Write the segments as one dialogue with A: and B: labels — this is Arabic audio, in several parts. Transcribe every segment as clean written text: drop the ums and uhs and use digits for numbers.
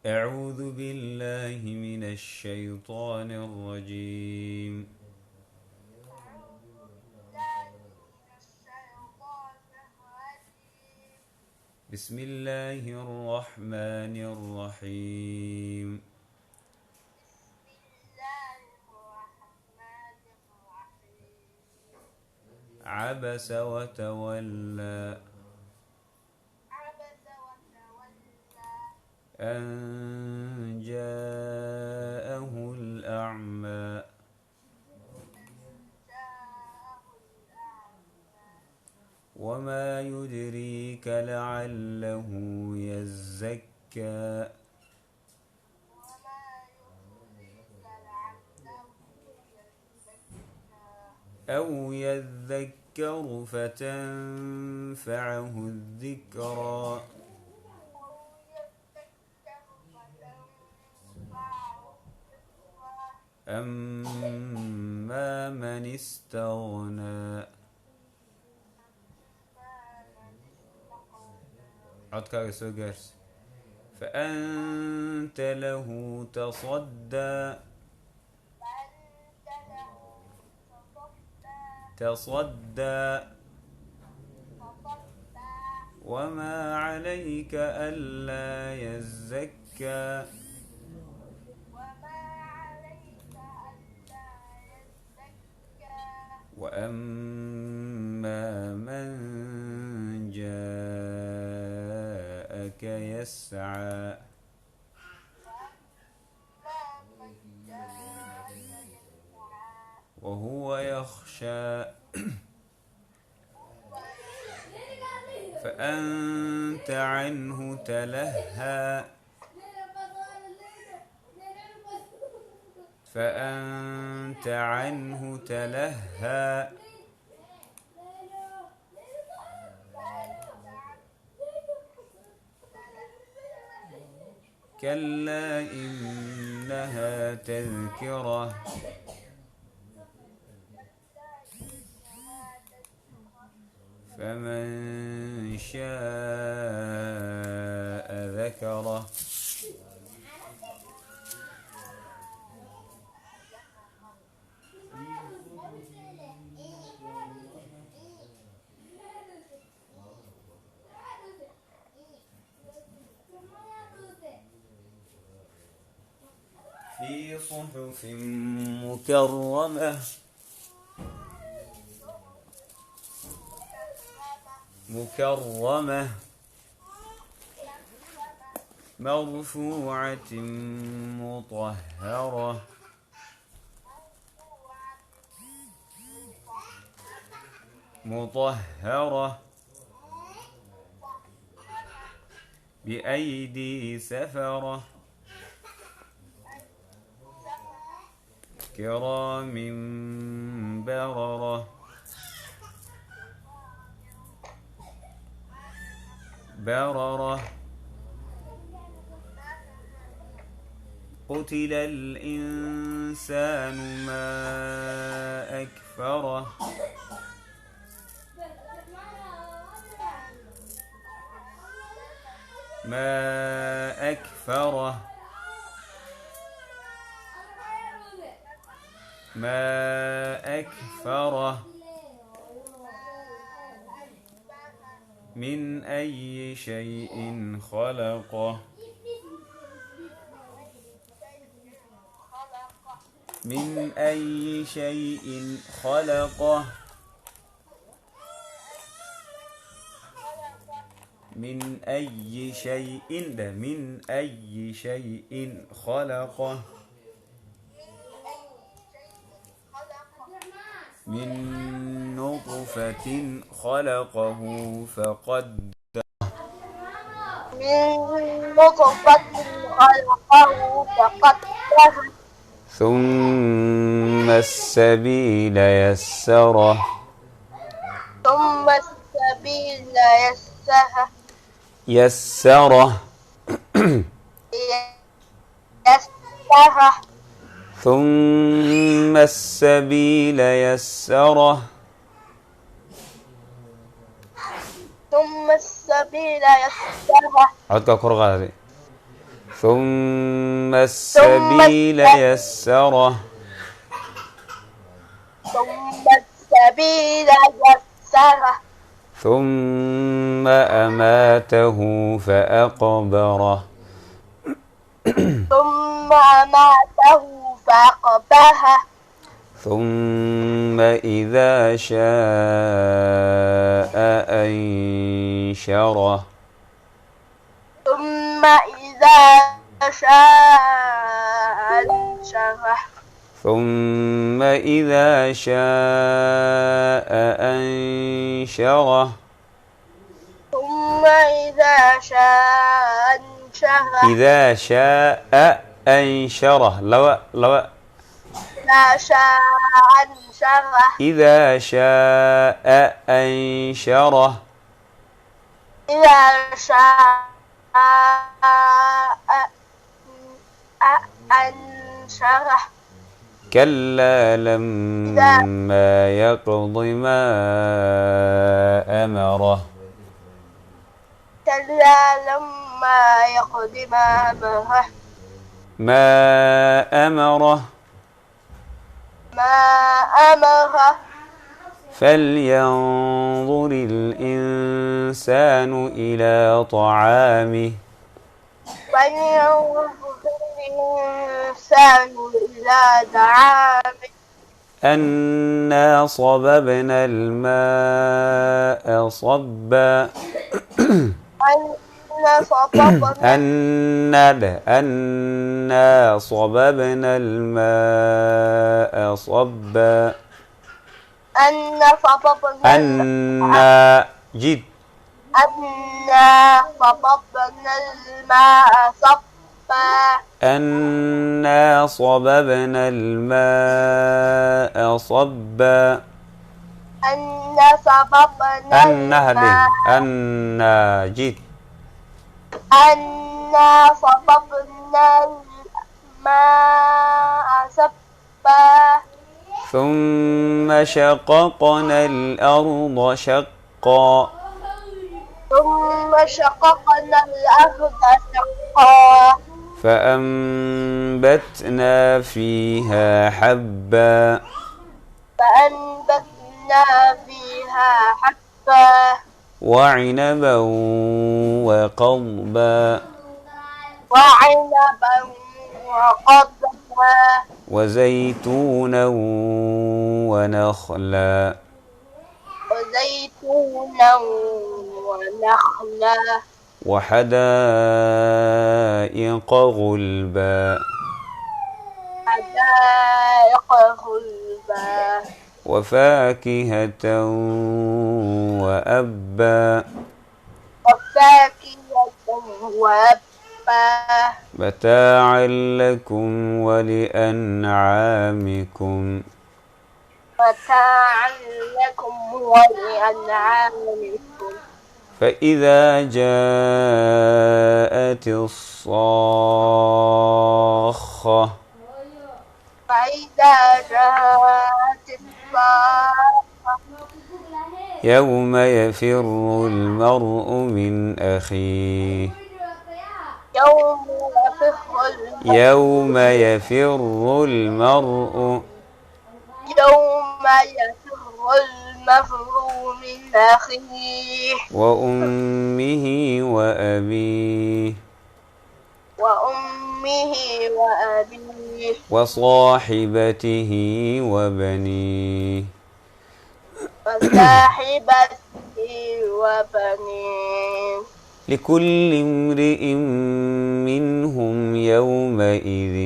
A: أعوذ بالله من الشيطان الرجيم. بسم الله الرحمن الرحيم. عبس وتولى أن جاءه الأعمى وما يدريك لعله يزكى أو يذكر فتنفعه الذكرى أما من استغنى. عد كاغي سوغرس. فأنت له تصدى وما عليك ألا يزكى وأما من جاءك يسعى وهو يخشى فأنت عنه تلهى كلا إنها تذكرة فمن شاء ذكره. في صحف مكرمة مرفوعة مطهرة بأيدي سفرة كرام بررة قتل الإنسان ما أكفره من أي شيء خلقه من أي شيء خلقه من نطفة خلقه فقدره ثم السبيل يسره يسره ثم السبيل يسره عدك كرغالي ثم السبيل يسره
B: ثم السبيل يسره
A: ثم أماته فأقبره
B: ثم أماته فأقبره
A: ثم إذا شاء أنشره
B: ثم إذا شاء أنشره
A: ثم إذا شاء أنشره
B: ثم إذا شاء أنشره
A: إذا شاء أنشره لو
B: إذا شاء أنشره
A: إذا شاء أنشره
B: إذا شاء أنشره
A: كلا لما يقض ما أمره
B: كلا لما يقض ما أمره
A: ما أمره فلينظر الإنسان إلى طعامه
B: فلينظر الإنسان إلى طعامه
A: أنا صببنا الماء صبا أنا صببنا الماء صبا أنا جد
B: أنا صببنا الماء صبا
A: أنا صببنا الماء صبا
B: أنا صببنا الماء
A: أنا جد
B: أنا صببنا الماء صبا
A: ثم شققنا الأرض شقا
B: ثم شققنا الأرض شقا
A: فأنبتنا فيها حبا وعنبا وقضبا وزيتونا ونخلا وحدائق غلبا وفاكهة وأبا متاعا لكم ولأنعامكم فإذا جاءت الصاخة يوم يفر المرء من أخيه يوم يفر المرء
B: من أخيه
A: وأمه وأبيه وصاحبته وبنيه لكل امرئ منهم يومئذ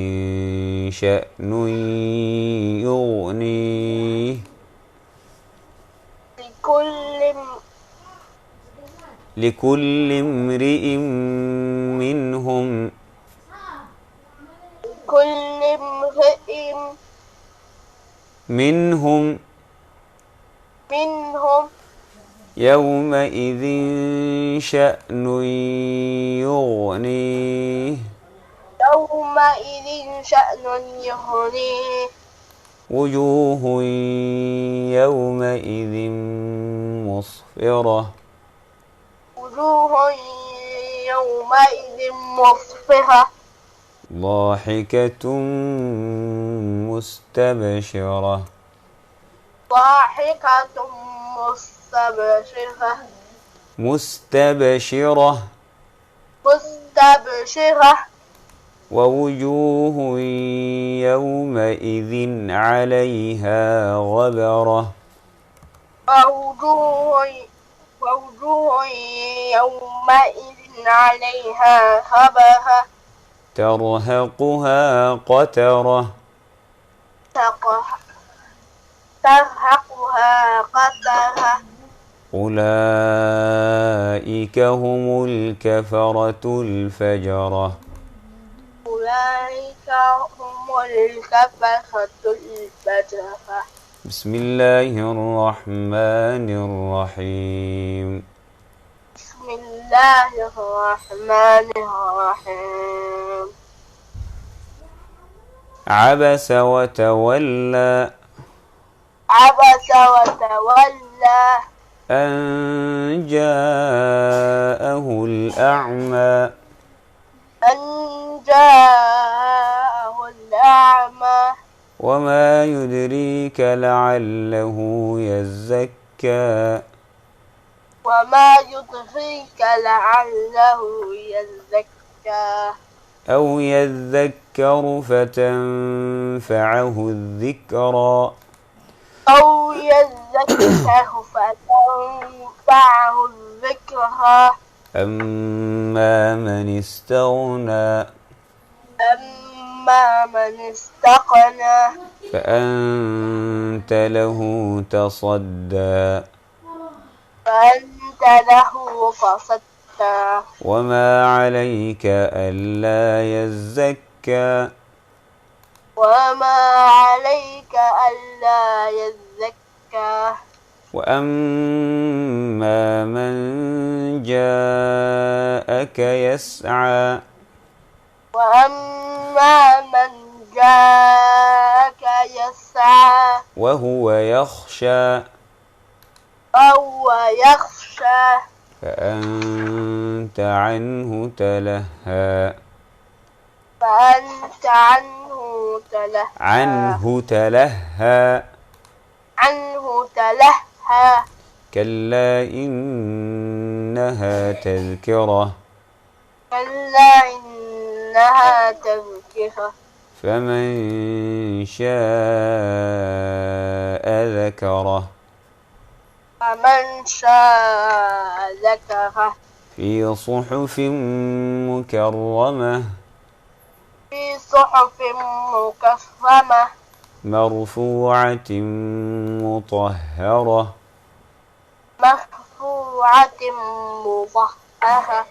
A: شأن يغنيه لكل امرئ منهم يومئذ شأن يغنيه وجوه يومئذ مسفرة
B: مسفرة
A: ضاحكة مستبشرة
B: ضاحكة مستبشرة
A: مستبشرة
B: مستبشرة
A: ووجوه يومئذ عليها غبرة
B: ووجوه يومئذ عليها غبرة
A: ترهقها قترة
B: ترهقها قترة
A: أولئك هم الكفرة الفجرة
B: أولئك هم الكفرة الفجرة
A: بسم الله الرحمن الرحيم
B: بسم الله الرحمن الرحيم
A: عبس وتولى
B: عبس وتولى
A: أن جاءه الأعمى
B: أن جاءه الأعمى
A: وما يدريك لعله يزكى
B: وما يدريك لعله يزكى
A: أو يذكر فتنفعه الذكرى
B: أو يذكر فتنفعه الذكرى
A: أما من استغنى
B: أما من استغنى
A: فأنت له تصدى
B: فأنت له تصدى
A: وما عليك ألا يزكى
B: وما عليك ألا يزكى
A: وأما من جاءك يسعى
B: وأما من جاءك يسعى
A: وهو يخشى
B: فهو يخشى
A: فأنت عنه تلهى
B: فأنت عنه تلهى عنه تلهى
A: كلا إنها تذكرة
B: كلا إنها تذكرة
A: فمن شاء ذكره
B: فمن شاء ذكره
A: في صحف مكرمة
B: في صحف مكرمة
A: مرفوعة مطهرة
B: مرفوعة مطهرة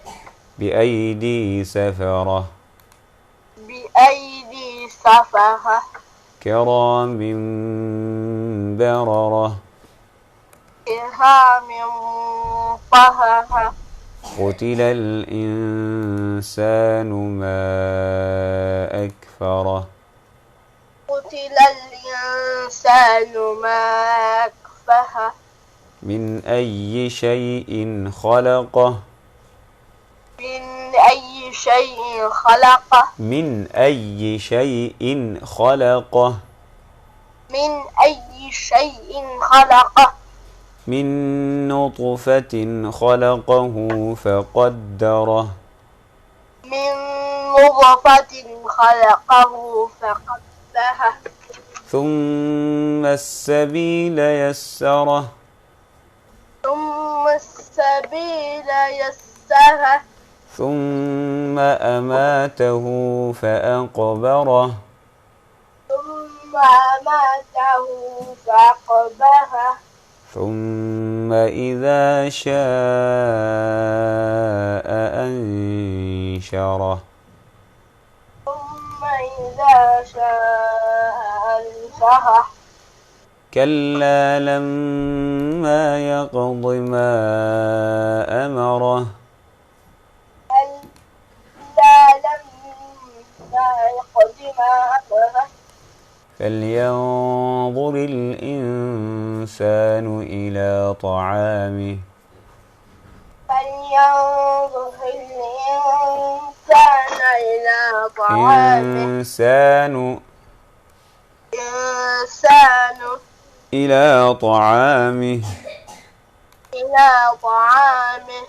A: بأيدي سفرة
B: بأيدي سفرة
A: كرام بررة
B: كرام طهرة
A: قتل الإنسان ما أكفره
B: قتل الإنسان ما أكفره
A: من أي شيء خلقه
B: من أي شيء خلقه
A: من أي شيء خلقه
B: من أي شيء خلقه
A: من نطفة خلقه فقدره
B: من نطفة خلقه فقدره
A: ثم السبيل يسره
B: ثم السبيل يسره
A: ثم أماته فأقبره
B: ثم أماته فأقبره
A: ثم إذا شاء أنشره
B: ثم إذا شاء أنشره
A: كلا لما يقض ما أمره
B: كلا لما يقض ما أمره
A: فلينظر الإنسان إلى طعامه
B: فلينظر الإنسان إلى طعامه
A: إنسان
B: إنسان
A: إلى طعامه
B: إلى طعامه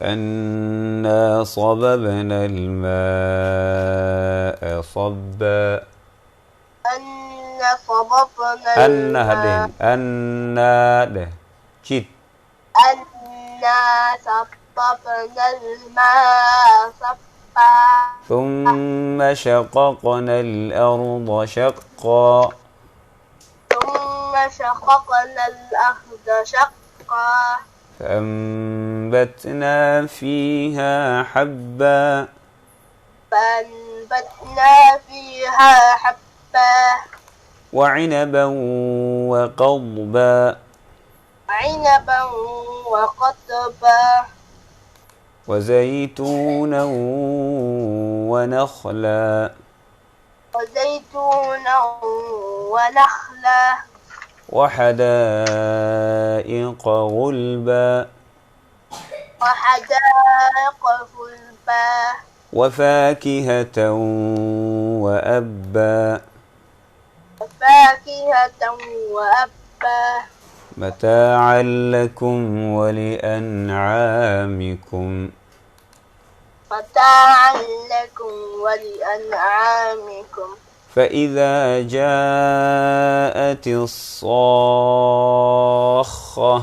A: أنا صببنا الماء صبا
B: أن صببنا
A: أنا
B: الماء
A: هدين أنا ده جيت
B: أنا صببنا الماء صبا
A: ثم شققنا الأرض شقا
B: ثم شققنا الأرض شقا
A: فأنبتنا فيها حبا
B: فأنبتنا فيها حبا
A: وعنبا وقضبا
B: عنبا وقضبا
A: وزيتونا ونخلا
B: وزيتونا ونخلا
A: وحدائق غلبا
B: وحدائق غلبا
A: وفاكهة وأبا
B: وفاكهة وأبا
A: متاعا لكم ولأنعامكم
B: متاعا لكم ولأنعامكم
A: فإذا جاءت الصاخة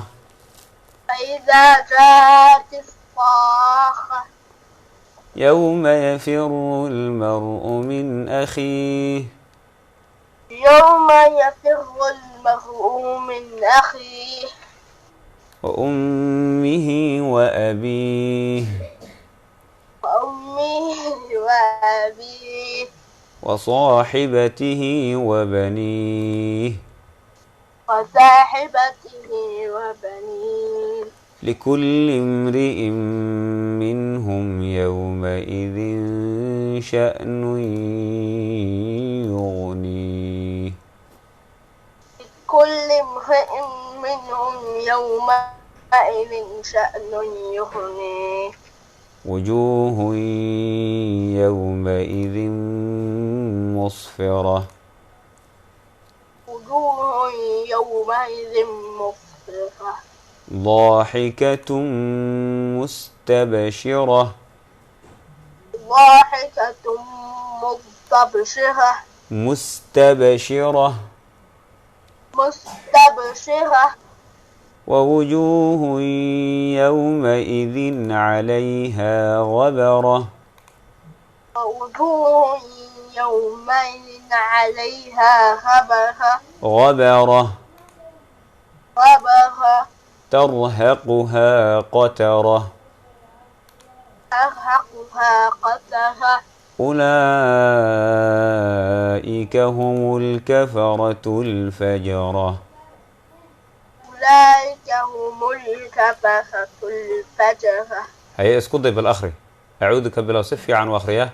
B: فإذا جاءت الصاخة
A: يوم يفر المرء من أخيه
B: يوم يفر المرء من أخيه
A: وأمه وأبيه
B: وأمه وأبيه
A: وصاحبته وبنيه
B: وصاحبته وبنيه
A: لكل امرئ منهم يومئذ شأن يغنيه
B: كل امرئ منهم يومئذ شأن يغنيه
A: وجوه يومئذ مسفرة
B: وجوه يومئذ مصفرة
A: ضاحكة مستبشرة
B: ضاحكة مستبشرة
A: مستبشرة
B: مستبشرة
A: ووجوه يومئذ عليها غبرة
B: ووجوه يومئذ عليها
A: غبرة
B: غبرة
A: ترهقها قترة
B: ترهقها قترة
A: أولئك هم الكفرة الفجرة
B: أولئك هم الكفرة الفجرة
A: هيا اسكت بالأخري أعوذك بالوصف عن وأخرياه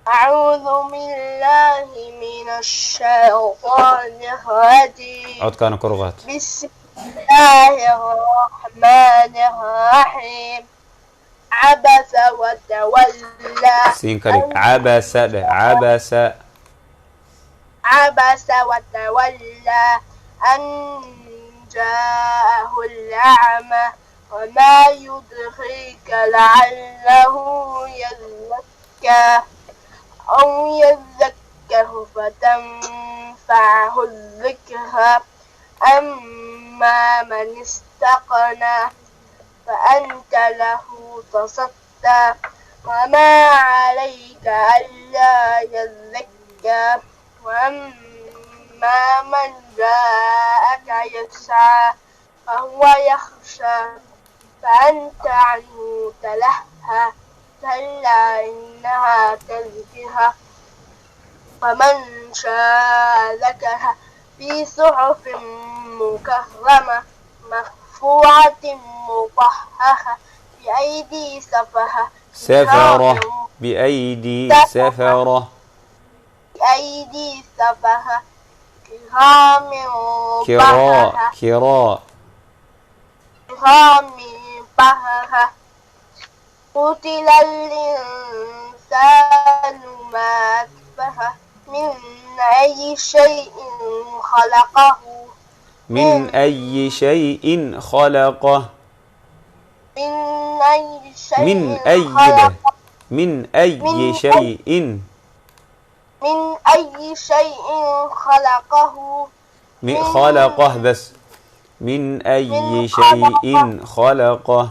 B: أعوذ بالله من الشيطان الرجيم
A: عد كان كرغات
B: بسم الله الرحمن الرحيم عبس وتولى
A: سين كري عبس عبس
B: عبس وتولى أن جاءه الأعمى وما يدريك لعله يزكى أو يذكر فتنفعه الذكرى أما من استغنى فأنت له تصدى وما عليك ألا يزكى وأما من جاءك يسعى فهو يخشى فأنت عنه تلهى كلا إنها تذكرة فمن شاء ذكرها في صحف مكرمة مرفوعة مطهرة بأيدي
A: سفرة بأيدي سفرة
B: بأيدي سفرة كرام بررة
A: كراء
B: كرام بررة قتل الإنسان ما أكفره من أي شيء خلقه
A: من أي شيء خلقه
B: من أي شيء
A: من أي ده
B: خلقه
A: من أي شيء
B: من أي شيء خلقه
A: خلقه بس من أي
B: من
A: شيء خلقه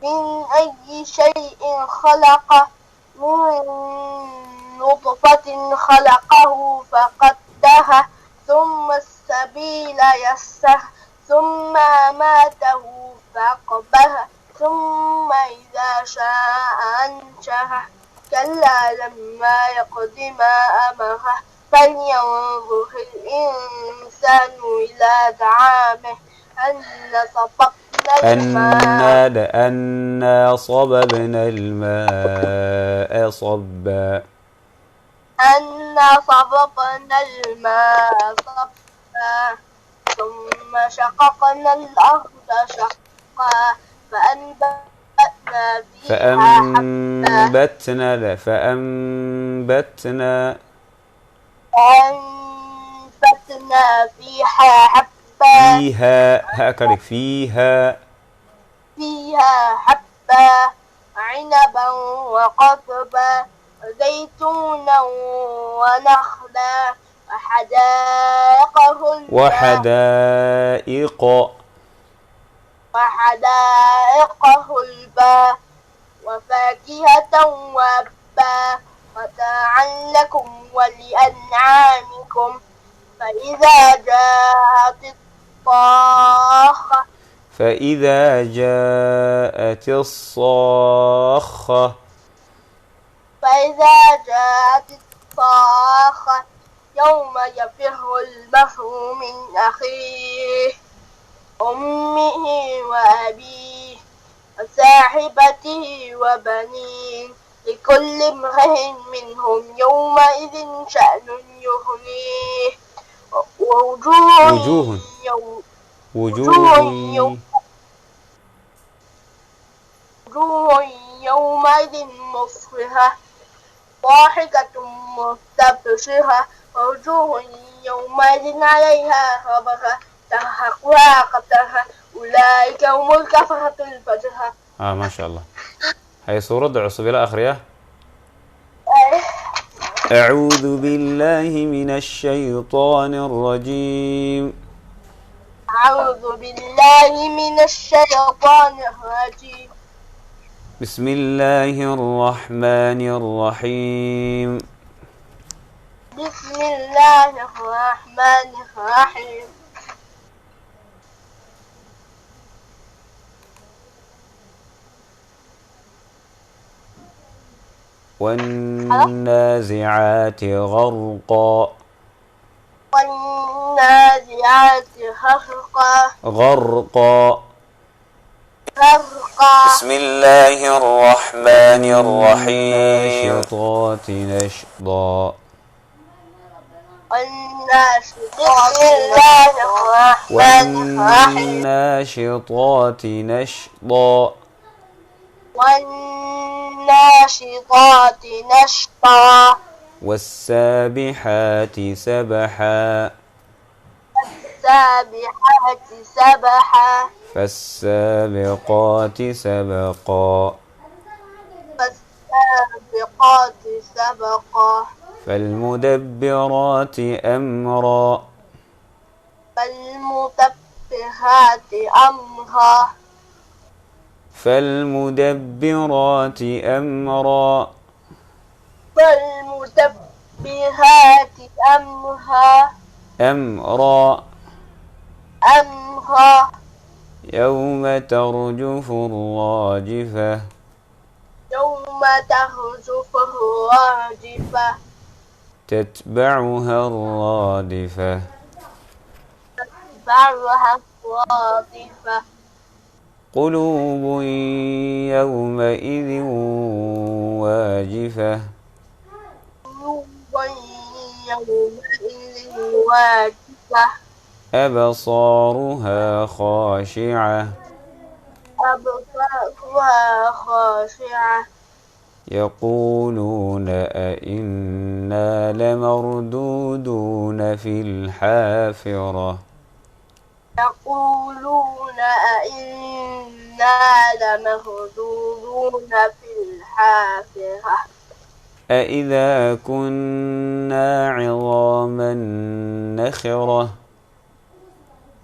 B: من أي شيء خلقه من نطفة خلقه فقدره ثم السبيل يسره ثم أماته فأقبره ثم إذا شاء أنشره كلا لما يقض ما أمره فلينظر الإنسان إلى طعامه أنا صببنا الماء
A: أنا صببنا الماء صبا
B: أنا صببنا الماء صبا ثم شققنا الأرض شقا فأنبتنا فيها حبا فيها حبا عنبا وقضبا زيتونا ونخلا وحدائق غلبا وفاكهة وأبا متاعا لكم ولأنعامكم
A: فإذا جاءت الصاخة يوم يفر المرء من أخيه أمه وأبيه وصاحبته وبنيه لكل امرئ منهم يومئذ شأن يغنيه ووجوه يومئذ مصفرة ضاحكة مستبشرة ووجوه يومئذ عليها غبرة ترهقها قترة أولئك هم الكفرة الفجرة. ما شاء الله. هي سورة عصب إلى آخرها. أعوذ بالله من الشيطان الرجيم.
B: أعوذ بالله من الشيطان الرجيم.
A: بسم الله الرحمن الرحيم.
B: بسم الله الرحمن الرحيم.
A: والنازعات غرقا. بسم الله الرحمن الرحيم. والناشطات نشطا. والناشطات نشطا. والسابحات سبحا. فالسابقات سبقا. فالمدبرات أمرا. فالمدبرات أمرا. يوم ترجف الراجفة. تتبعها الرادفة. قلوب يومئذ واجفة. أبصارها خاشعة.
B: أبصارها خاشعة
A: يقولون أئنا لمردودون في الحافرة
B: يقولون أئنا لمردودون في الحافرة
A: أإذا كنا عظاما نخرة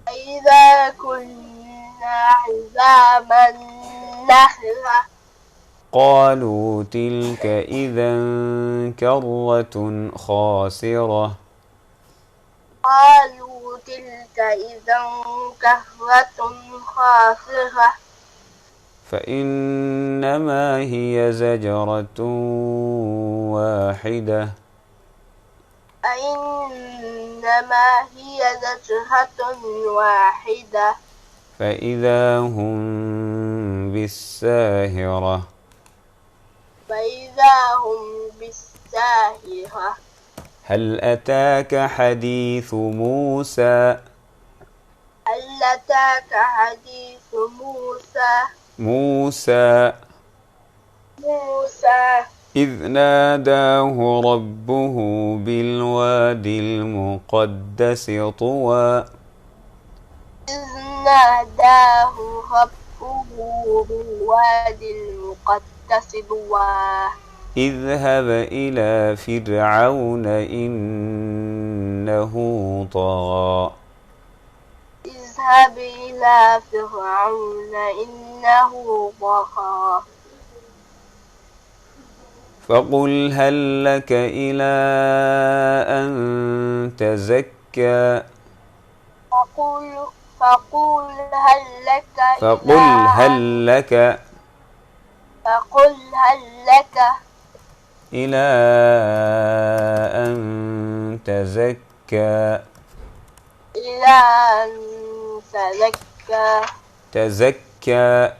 B: إذا كنا عظاما نخرة
A: قالوا تلك إذا كرة خاسرة
B: قالوا تلك إذا كرة خاسرة
A: فإنما هي زجرة واحدة
B: إنما هي زجرة واحدة
A: فإذا هم بالساهرة
B: فإذا هم بالساهرة
A: هل أتاك حديث موسى
B: هل أتاك حديث موسى
A: إذ ناداه ربه بالوادي المقدس طوى
B: إذ ناداه ربه بالوادي المقدس طوى
A: اذهب إلى فرعون إنه طغى
B: اذهب إلى فرعون إنه طغى
A: فقل هل لك إلى أن تزكى
B: فقل هل لك
A: إلى أن تزكى
B: إلى أن تزكى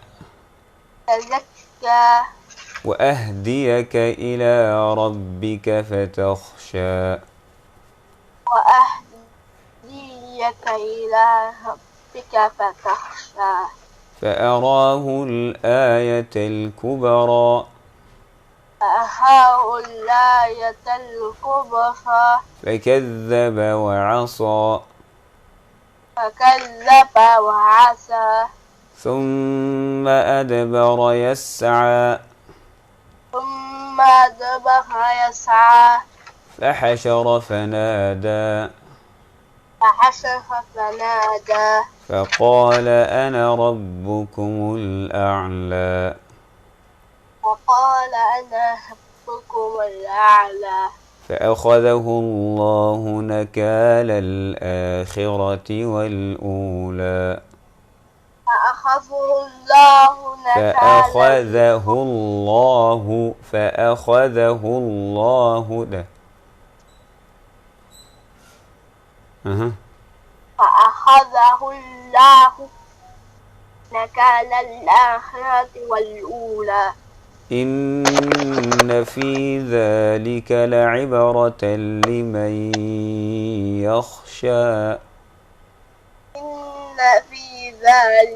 A: وأهديك إلى ربك فتخشى
B: وأهديك إلى ربك فتخشى
A: فأراه الآية الكبرى فكذب وعصى ثم أدبر يسعى فحشر فنادى فقال أنا ربكم الأعلى فأخذه الله نكال الآخرة والأولى فأخذه الله ده
B: فأخذه الله نكال الآخرة والأولى
A: إن في ذلك لعبرة لمن يخشى
B: إن في ذلك